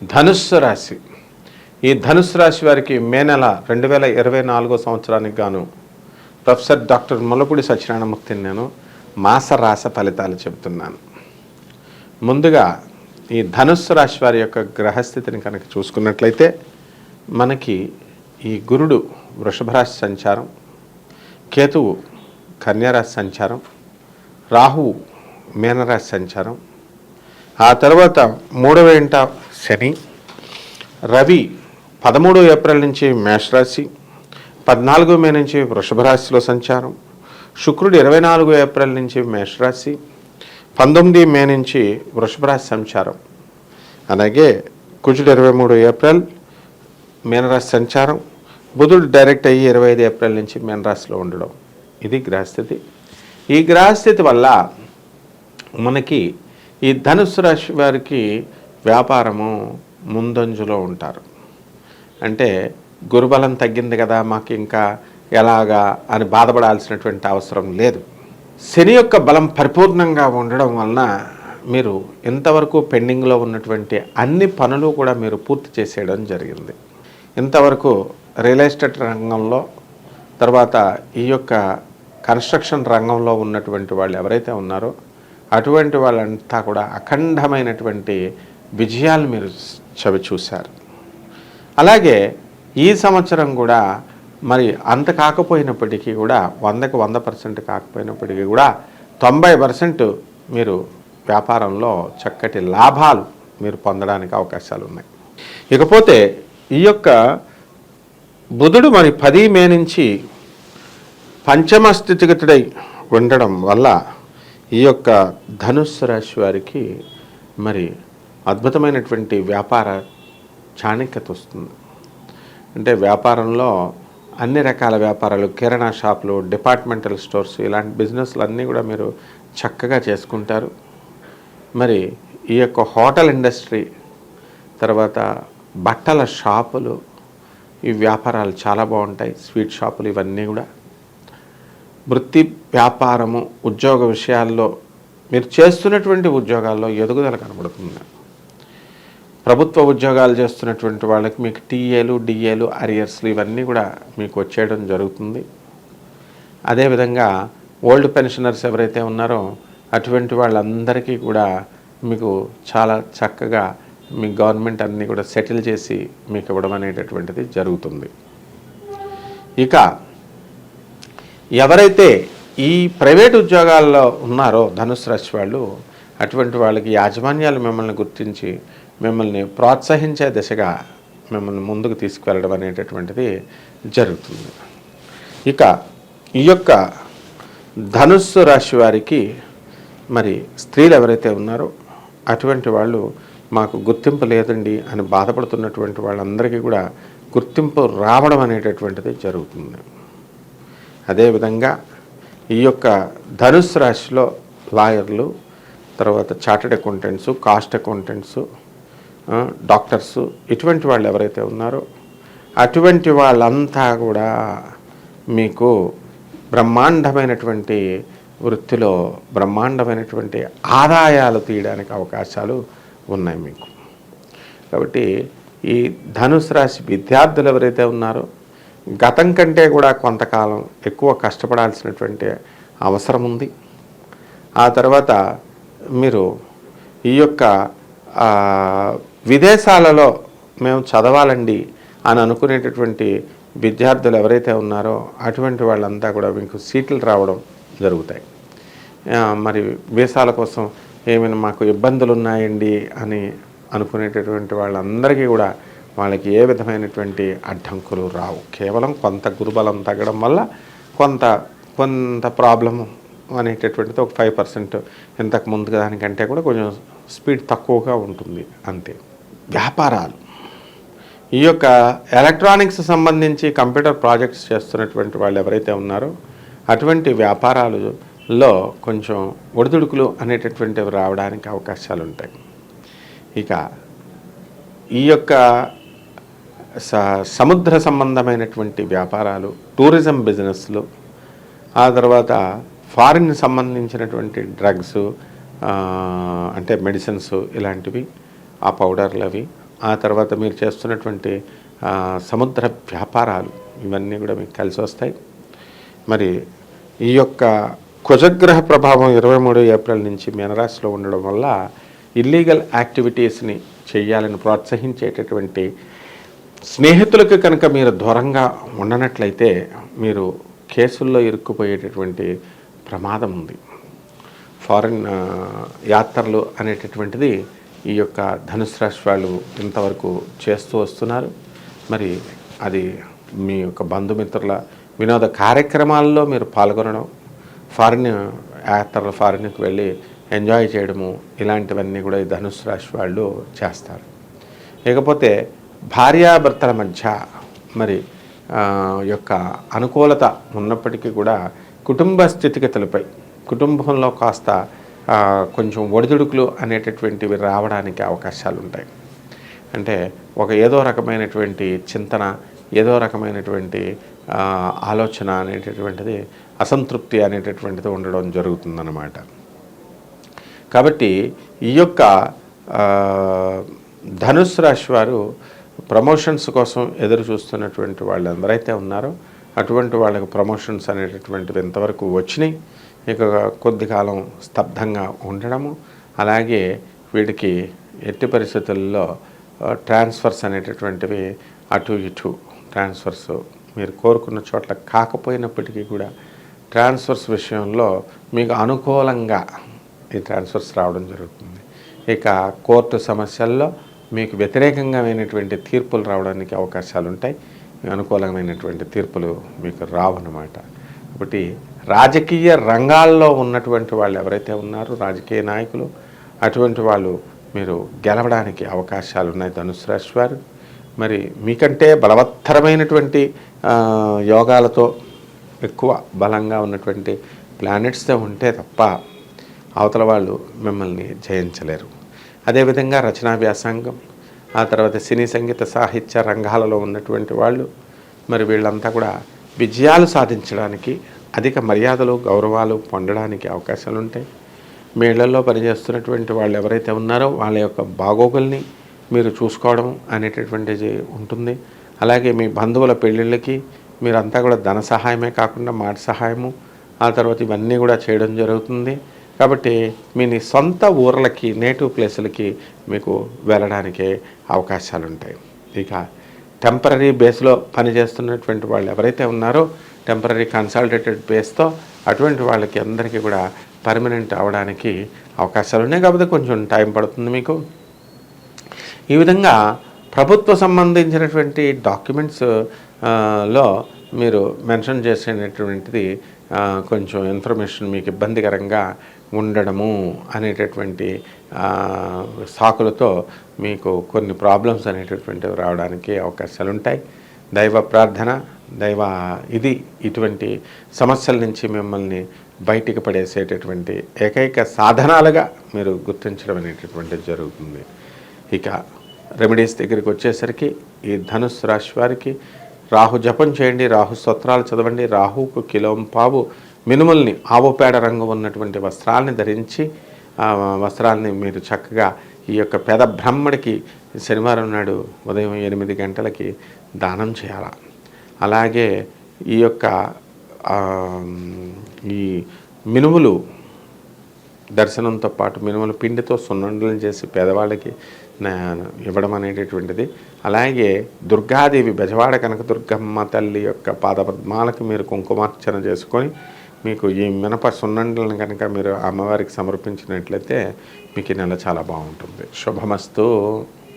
ధనుస్సు రాశి. ఈ ధనుస్సు రాశి వారికి మే నెల 2024 సంవత్సరానికి గాను ప్రొఫెసర్ డాక్టర్ ముల్లపూడి సత్యనారాయణమూర్తిని నేను మాస రాశ ఫలితాలు చెబుతున్నాను. ముందుగా ఈ ధనుస్సు రాశి వారి యొక్క గ్రహస్థితిని కనుక చూసుకున్నట్లయితే మనకి ఈ గురుడు వృషభ రాశి సంచారం, కేతువు కన్యారాశి సంచారం, రాహువు మీనరాశి సంచారం, ఆ తర్వాత 3వ ఇంట శని, రవి 13 ఏప్రిల్ నుంచి మేషరాశి, 14 మే నుంచి వృషభ రాశిలో సంచారం, శుక్రుడు 24 ఏప్రిల్ నుంచి మేషరాశి, 19 మే నుంచి వృషభ రాశి సంచారం, అలాగే కుజుడు 23 ఏప్రిల్ మీనరాశి సంచారం, బుధుడు డైరెక్ట్ అయ్యి 25 ఏప్రిల్ నుంచి మీనరాశిలో ఉండడం. ఇది గ్రహస్థితి. ఈ గ్రహస్థితి వల్ల మనకి ఈ ధనుస్సు రాశి వారికి వ్యాపారము ముందంజలో ఉంటారు. అంటే గురుబలం తగ్గింది కదా, మాకు ఇంకా ఎలాగా అని బాధపడాల్సినటువంటి అవసరం లేదు. శని యొక్క బలం పరిపూర్ణంగా ఉండడం వలన మీరు ఇంతవరకు పెండింగ్లో ఉన్నటువంటి అన్ని పనులు కూడా మీరు పూర్తి చేసేయడం జరిగింది. ఇంతవరకు రియల్ ఎస్టేట్ రంగంలో, తర్వాత ఈ యొక్క కన్స్ట్రక్షన్ రంగంలో ఉన్నటువంటి వాళ్ళు ఎవరైతే ఉన్నారో అటువంటి వాళ్ళంతా కూడా అఖండమైనటువంటి విజయాలు మీరు చవి చూశారు. అలాగే ఈ సంవత్సరం కూడా మరి అంత కాకపోయినప్పటికీ కూడా 100కి 100% కాకపోయినప్పటికీ కూడా 90% మీరు వ్యాపారంలో చక్కటి లాభాలు మీరు పొందడానికి అవకాశాలు ఉన్నాయి. ఇకపోతే ఈ యొక్క బుధుడు మరి 10 మే నుంచి పంచమ స్థితిగతుడై ఉండడం వల్ల ఈ యొక్క ధనుస్సు రాశి వారికి మరి అద్భుతమైనటువంటి వ్యాపార చాణక్యత వస్తుంది. అంటే వ్యాపారంలో అన్ని రకాల వ్యాపారాలు, కిరాణా షాపులు, డిపార్ట్మెంటల్ స్టోర్స్, ఇలాంటి బిజినెస్లు అన్నీ కూడా మీరు చక్కగా చేసుకుంటారు. మరి ఈ యొక్క హోటల్ ఇండస్ట్రీ, తర్వాత బట్టల షాపులు, ఈ వ్యాపారాలు చాలా బాగుంటాయి. స్వీట్ షాపులు, ఇవన్నీ కూడా వృత్తి వ్యాపారము, ఉద్యోగ విషయాల్లో మీరు చేస్తున్నటువంటి ఉద్యోగాల్లో ఎదుగుదల కనబడుతుంది. ప్రభుత్వ ఉద్యోగాలు చేస్తున్నటువంటి వాళ్ళకి మీకు టీఏలు, డిఏలు, అరియర్స్లు ఇవన్నీ కూడా మీకు వచ్చేయడం జరుగుతుంది. అదేవిధంగా ఓల్డ్ పెన్షనర్స్ ఎవరైతే ఉన్నారో అటువంటి వాళ్ళందరికీ కూడా మీకు చాలా చక్కగా మీ గవర్నమెంట్ అన్నీ కూడా సెటిల్ చేసి మీకు ఇవ్వడం అనేటటువంటిది జరుగుతుంది. ఇక ఎవరైతే ఈ ప్రైవేట్ ఉద్యోగాల్లో ఉన్నారో ధనుస్సు రాశి వాళ్ళు, అటువంటి వాళ్ళకి యాజమాన్యాలు మిమ్మల్ని గుర్తించి మిమ్మల్ని ప్రోత్సహించే దిశగా మిమ్మల్ని ముందుకు తీసుకువెళ్ళడం అనేటటువంటిది జరుగుతుంది. ఇక ఈ యొక్క ధనుస్సు రాశి వారికి మరి స్త్రీలు ఎవరైతే ఉన్నారో అటువంటి వాళ్ళు మాకు గుర్తింపు లేదండి అని బాధపడుతున్నటువంటి వాళ్ళందరికీ కూడా గుర్తింపు రావడం అనేటటువంటిది జరుగుతుంది. అదేవిధంగా ఈ యొక్క ధనుస్సు రాశిలో లాయర్లు, తర్వాత chartered accountants, cost accountants, doctors, ఇటువంటి వాళ్ళు ఎవరైతే ఉన్నారో అటువంటి వాళ్ళంతా కూడా మీకు బ్రహ్మాండమైనటువంటి వృత్తిలో బ్రహ్మాండమైనటువంటి ఆదాయాలు తీయడానికి అవకాశాలు ఉన్నాయి మీకు. కాబట్టి ఈ ధనుస్సు రాశి విద్యార్థులు ఎవరైతే ఉన్నారో గతం కంటే కూడా కొంతకాలం ఎక్కువ కష్టపడాల్సినటువంటి అవసరం ఉంది. ఆ తర్వాత మీరు ఈ యొక్క విదేశాలలో మేము చదవాలండి అని అనుకునేటటువంటి విద్యార్థులు ఎవరైతే ఉన్నారో అటువంటి వాళ్ళంతా కూడా మీకు సీట్లు రావడం జరుగుతాయి. మరి వీసాల కోసం ఏమైనా మాకు ఇబ్బందులు ఉన్నాయండి అని అనుకునేటటువంటి వాళ్ళందరికీ కూడా వాళ్ళకి ఏ విధమైనటువంటి అడ్డంకులు రావు. కేవలం కొంత గురుబలం తగ్గడం వల్ల కొంత ప్రాబ్లము అనేటటువంటిది ఒక 5% ఇంతకు ముందు దానికంటే కూడా కొంచెం స్పీడ్ తక్కువగా ఉంటుంది అంతే. వ్యాపారాలు, ఈ యొక్క ఎలక్ట్రానిక్స్ సంబంధించి కంప్యూటర్ ప్రాజెక్ట్స్ చేస్తున్నటువంటి వాళ్ళు ఎవరైతే ఉన్నారో అటువంటి వ్యాపారాలలో కొంచెం ఒడిదుడుకులు అనేటటువంటివి రావడానికి అవకాశాలు ఉంటాయి. ఇక ఈ యొక్క సముద్ర సంబంధమైనటువంటి వ్యాపారాలు, టూరిజం బిజినెస్లు, ఆ తర్వాత ఫారిన్ సంబంధించినటువంటి డ్రగ్స్ అంటే మెడిసిన్స్ ఇలాంటివి, ఆ పౌడర్లు అవి, ఆ తర్వాత మీరు చేస్తున్నటువంటి సముద్ర వ్యాపారాలు ఇవన్నీ కూడా మీకు కలిసి వస్తాయి. మరి ఈ యొక్క కుజగ్రహ ప్రభావం 23 ఏప్రిల్ నుంచి మీనరాశిలో ఉండడం వల్ల ఇల్లీగల్ యాక్టివిటీస్ని చేయాలని ప్రోత్సహించేటటువంటి స్నేహితులకు కనుక మీరు దూరంగా ఉండనట్లయితే మీరు కేసుల్లో ఇరుక్కుపోయేటటువంటి ప్రమాదం ఉంది. ఫారిన్ యాత్రలు అనేటటువంటిది ఈ యొక్క ధనుసు రాశి వాళ్ళు ఇంతవరకు చేస్తూ వస్తున్నారు. మరి అది మీ యొక్క బంధుమిత్రుల వినోద కార్యక్రమాల్లో మీరు పాల్గొనడం, ఫారిన్కి వెళ్ళి ఎంజాయ్ చేయడము, ఇలాంటివన్నీ కూడా ఈ ధనుసు రాశి వాళ్ళు చేస్తారు. ఇకపోతే భార్యాభర్తల మధ్య మరి యొక్క అనుకూలత ఉన్నప్పటికీ కూడా కుటుంబ స్థితిగతులపై కుటుంబంలో కాస్త కొంచెం ఒడిదుడుకులు అనేటటువంటివి రావడానికి అవకాశాలు ఉంటాయి. అంటే ఏదో రకమైనటువంటి చింతన, ఏదో రకమైనటువంటి ఆలోచన అనేటటువంటిది, అసంతృప్తి అనేటటువంటిది ఉండడం జరుగుతుందన్నమాట. కాబట్టి ఈ యొక్క ధనుసు రాశి వారు ప్రమోషన్స్ కోసం ఎదురు చూస్తున్నటువంటి వాళ్ళు ఎవరైతే ఉన్నారో అటువంటి వాళ్ళకి ప్రమోషన్స్ అనేటటువంటివి ఎంతవరకు వచ్చినాయి. ఇక కొద్ది కాలం స్తబ్దంగా ఉండడము, అలాగే వీడికి ఎట్టి పరిస్థితుల్లో ట్రాన్స్ఫర్స్ అనేటటువంటివి అటు ఇటు ట్రాన్స్ఫర్స్ మీరు కోరుకున్న చోట్ల కాకపోయినప్పటికీ కూడా ట్రాన్స్ఫర్స్ విషయంలో మీకు అనుకూలంగా ఈ ట్రాన్స్ఫర్స్ రావడం జరుగుతుంది. ఇక కోర్టు సమస్యల్లో మీకు వ్యతిరేకంగామైనటువంటి తీర్పులు రావడానికి అవకాశాలు ఉంటాయి. అనుకూలమైనటువంటి తీర్పులు మీకు రావన్నమాట. కాబట్టి రాజకీయ రంగాల్లో ఉన్నటువంటి వాళ్ళు ఎవరైతే ఉన్నారో రాజకీయ నాయకులు, అటువంటి వాళ్ళు మీరు గెలవడానికి అవకాశాలు ఉన్నాయి ధనుసు రాశి వారు. మరి మీకంటే బలవత్తరమైనటువంటి యోగాలతో ఎక్కువ బలంగా ఉన్నటువంటి ప్లానెట్స్తో ఉంటే తప్ప అవతల వాళ్ళు మిమ్మల్ని జయించలేరు. అదేవిధంగా రచనా వ్యాసంగం, ఆ తర్వాత సినీ సంగీత సాహిత్య రంగాలలో ఉన్నటువంటి వాళ్ళు మరి వీళ్ళంతా కూడా విజయాలు సాధించడానికి, అధిక మర్యాదలు గౌరవాలు పొందడానికి అవకాశాలు ఉంటాయి. మీ ఇళ్లలో పనిచేస్తున్నటువంటి వాళ్ళు ఎవరైతే ఉన్నారో వాళ్ళ యొక్క బాగోగుల్ని మీరు చూసుకోవడం అనేటటువంటిది ఉంటుంది. అలాగే మీ బంధువుల పెళ్ళిళ్ళకి మీరంతా కూడా ధన సహాయమే కాకుండా మాట సహాయము, ఆ తర్వాత ఇవన్నీ కూడా చేయడం జరుగుతుంది. కాబట్టి మీ సొంత ఊర్లకి, నేటివ్ ప్లేసులకి మీకు వెళ్ళడానికి అవకాశాలు ఉంటాయి. ఇక టెంపరీ బేస్లో పనిచేస్తున్నటువంటి వాళ్ళు ఎవరైతే ఉన్నారో టెంపరీ కన్సల్టేటెడ్ బేస్తో అటువంటి వాళ్ళకి అందరికీ కూడా పర్మనెంట్ అవ్వడానికి అవకాశాలు ఉన్నాయి. కాకపోతే కొంచెం టైం పడుతుంది మీకు. ఈ విధంగా ప్రభుత్వ సంబంధించినటువంటి డాక్యుమెంట్స్ లో మీరు మెన్షన్ చేసేటటువంటిది కొంచెం ఇన్ఫర్మేషన్ మీకు ఇబ్బందికరంగా ఉండడము అనేటటువంటి సాకులతో మీకు కొన్ని ప్రాబ్లమ్స్ అనేటటువంటివి రావడానికి అవకాశాలు ఉంటాయి. దైవ ప్రార్థన, ఇటువంటి సమస్యల నుంచి మిమ్మల్ని బయటికి పడేసేటటువంటి ఏకైక సాధనాలుగా మీరు గుర్తించడం అనేటటువంటిది జరుగుతుంది. ఇక రెమెడీస్ దగ్గరికి వచ్చేసరికి ఈ ధనుస్సు రాశి వారికి రాహు జపం చేయండి, రాహు స్తోత్రాలు చదవండి, రాహుకు కిలోంపావు మినుముల్ని ఆవు పేడ రంగు ఉన్నటువంటి వస్త్రాలని ధరించి వస్త్రాలని మీరు చక్కగా ఈ యొక్క పేద బ్రాహ్మడికి శనివారం నాడు ఉదయం 8 గంటలకి దానం చేయాలి. అలాగే ఈ యొక్క ఈ మినుములు దర్శనంతో పాటు మినుముల పిండితో సున్నుండలను చేసి పేదవాళ్ళకి ఇవ్వడం అనేటటువంటిది. అలాగే దుర్గాదేవి బెజవాడ కనకదుర్గమ్మ తల్లి యొక్క పాదపద్మాలకు మీరు కుంకుమార్చన చేసుకొని మీకు ఈ మినప సున్నుండలను కనుక మీరు అమ్మవారికి సమర్పించినట్లయితే మీకు ఈ నెల చాలా బాగుంటుంది. శుభమస్తు.